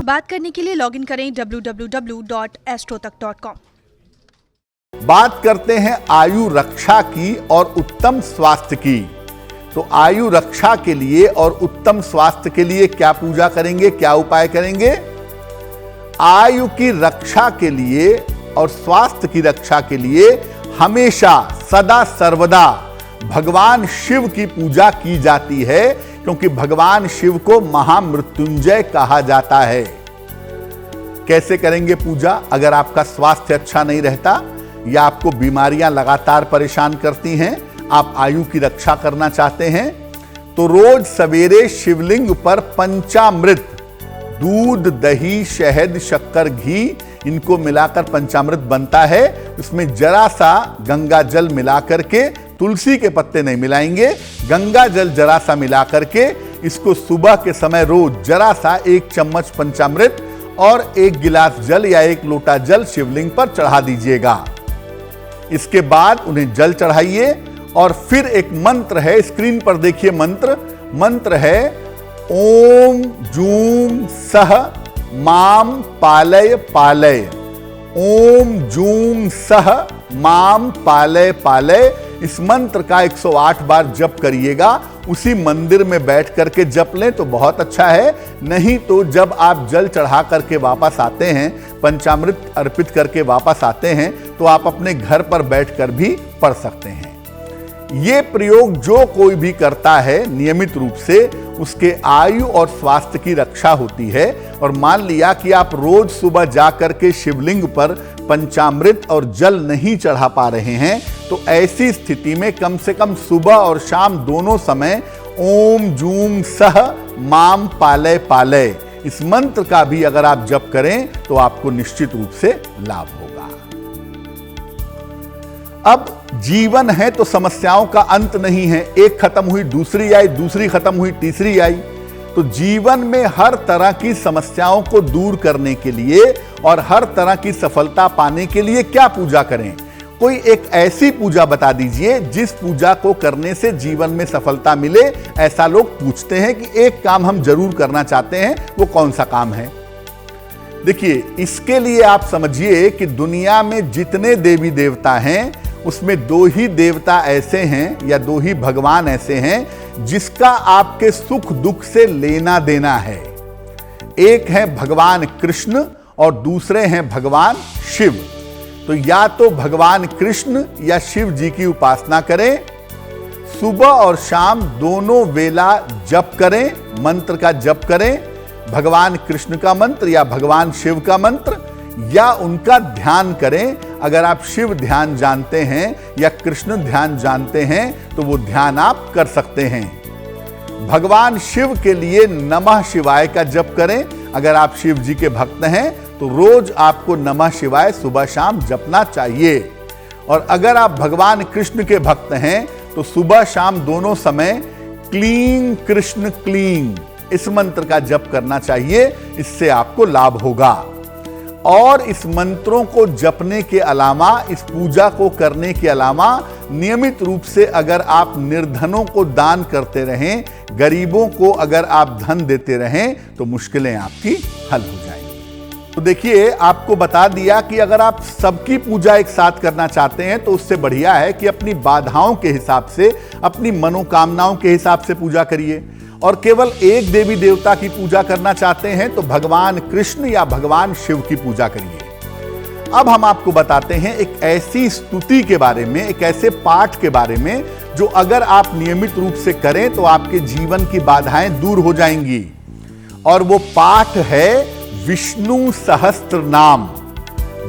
बात करने के लिए लॉगिन करें www.astrotak.com। बात करते हैं आयु रक्षा की और उत्तम स्वास्थ्य की। तो आयु रक्षा के लिए और उत्तम स्वास्थ्य के लिए क्या पूजा करेंगे, क्या उपाय करेंगे? आयु की रक्षा के लिए और स्वास्थ्य की रक्षा के लिए हमेशा सदा सर्वदा भगवान शिव की पूजा की जाती है, क्योंकि भगवान शिव को महामृत्युंजय कहा जाता है। कैसे करेंगे पूजा? अगर आपका स्वास्थ्य अच्छा नहीं रहता या आपको बीमारियां लगातार परेशान करती हैं, आप आयु की रक्षा करना चाहते हैं, तो रोज सवेरे शिवलिंग पर पंचामृत, दूध, दही, शहद, शक्कर, घी, इनको मिलाकर पंचामृत बनता है। उसमें जरा सा गंगा जल मिला करके, तुलसी के पत्ते नहीं मिलाएंगे, गंगा जल जरा सा मिला करके इसको सुबह के समय रोज जरा सा 1 चम्मच पंचामृत और 1 गिलास जल या 1 लोटा जल शिवलिंग पर चढ़ा दीजिएगा। इसके बाद उन्हें जल चढ़ाइए और फिर एक मंत्र है, स्क्रीन पर देखिए मंत्र है ओम जूम सह माम पालय पालय। ओम जूम सह माम पालय पालय। इस मंत्र का 108 बार जप करिएगा। उसी मंदिर में बैठ करके जप लें तो बहुत अच्छा है, नहीं तो जब आप जल चढ़ा करके वापस आते हैं, पंचामृत अर्पित करके वापस आते हैं, तो आप अपने घर पर बैठकर भी पढ़ सकते हैं। ये प्रयोग जो कोई भी करता है नियमित रूप से, उसके आयु और स्वास्थ्य की रक्षा होती है। और मान लिया कि आप रोज सुबह जाकर के शिवलिंग पर पंचामृत और जल नहीं चढ़ा पा रहे हैं, तो ऐसी स्थिति में कम से कम सुबह और शाम दोनों समय ओम जूम सह माम पालय पालय, इस मंत्र का भी अगर आप जप करें तो आपको निश्चित रूप से लाभ होगा। अब जीवन है तो समस्याओं का अंत नहीं है। एक खत्म हुई दूसरी आई, दूसरी खत्म हुई तीसरी आई। तो जीवन में हर तरह की समस्याओं को दूर करने के लिए और हर तरह की सफलता पाने के लिए क्या पूजा करें? कोई एक ऐसी पूजा बता दीजिए जिस पूजा को करने से जीवन में सफलता मिले। ऐसा लोग पूछते हैं कि एक काम हम जरूर करना चाहते हैं, वो कौन सा काम है? देखिए, इसके लिए आप समझिए कि दुनिया में जितने देवी देवता हैं, उसमें 2 ही देवता ऐसे हैं या 2 ही भगवान ऐसे हैं जिसका आपके सुख दुख से लेना देना है। एक है भगवान कृष्ण और दूसरे हैं भगवान शिव। तो या तो भगवान कृष्ण या शिव जी की उपासना करें, सुबह और शाम दोनों वेला जप करें, मंत्र का जप करें, भगवान कृष्ण का मंत्र या भगवान शिव का मंत्र, या उनका ध्यान करें। अगर आप शिव ध्यान जानते हैं या कृष्ण ध्यान जानते हैं तो वो ध्यान आप कर सकते हैं। भगवान शिव के लिए नमः शिवाय का जप करें। अगर आप शिव जी के भक्त हैं तो रोज आपको नमः शिवाय सुबह शाम जपना चाहिए। और अगर आप भगवान कृष्ण के भक्त हैं तो सुबह शाम दोनों समय क्लीं कृष्ण क्लीं, इस मंत्र का जप करना चाहिए। इससे आपको लाभ होगा। और इस मंत्रों को जपने के अलावा, इस पूजा को करने के अलावा नियमित रूप से अगर आप निर्धनों को दान करते रहें, गरीबों को अगर आप धन देते रहें, तो मुश्किलें आपकी हल हो जाएंगी। तो देखिए, आपको बता दिया कि अगर आप सबकी पूजा एक साथ करना चाहते हैं तो उससे बढ़िया है कि अपनी बाधाओं के हिसाब से, अपनी मनोकामनाओं के हिसाब से पूजा करिए। और केवल एक देवी देवता की पूजा करना चाहते हैं तो भगवान कृष्ण या भगवान शिव की पूजा करिए। अब हम आपको बताते हैं एक ऐसी स्तुति के बारे में, एक ऐसे पाठ के बारे में जो अगर आप नियमित रूप से करें तो आपके जीवन की बाधाएं दूर हो जाएंगी। और वो पाठ है विष्णु सहस्त्र नाम।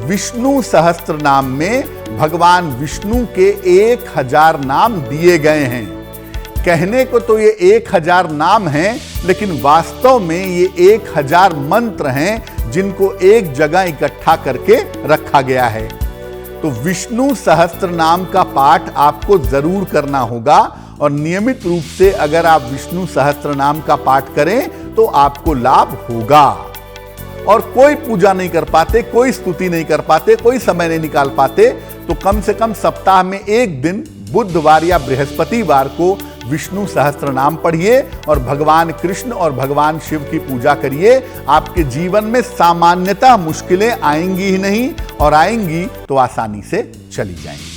विष्णु सहस्त्र नाम में भगवान विष्णु के 1000 नाम दिए गए हैं। कहने को तो ये 1000 नाम हैं, लेकिन वास्तव में ये 1000 मंत्र हैं जिनको एक जगह इकट्ठा करके रखा गया है। तो विष्णु सहस्त्र नाम का पाठ आपको जरूर करना होगा। और नियमित रूप से अगर आप विष्णु सहस्त्र नाम का पाठ करें तो आपको लाभ होगा। और कोई पूजा नहीं कर पाते, कोई स्तुति नहीं कर पाते, कोई समय नहीं निकाल पाते, तो कम से कम सप्ताह में एक दिन बुधवार या बृहस्पतिवार को विष्णु सहस्त्र नाम पढ़िए और भगवान कृष्ण और भगवान शिव की पूजा करिए। आपके जीवन में सामान्यतः मुश्किलें आएंगी ही नहीं, और आएंगी तो आसानी से चली जाएंगी।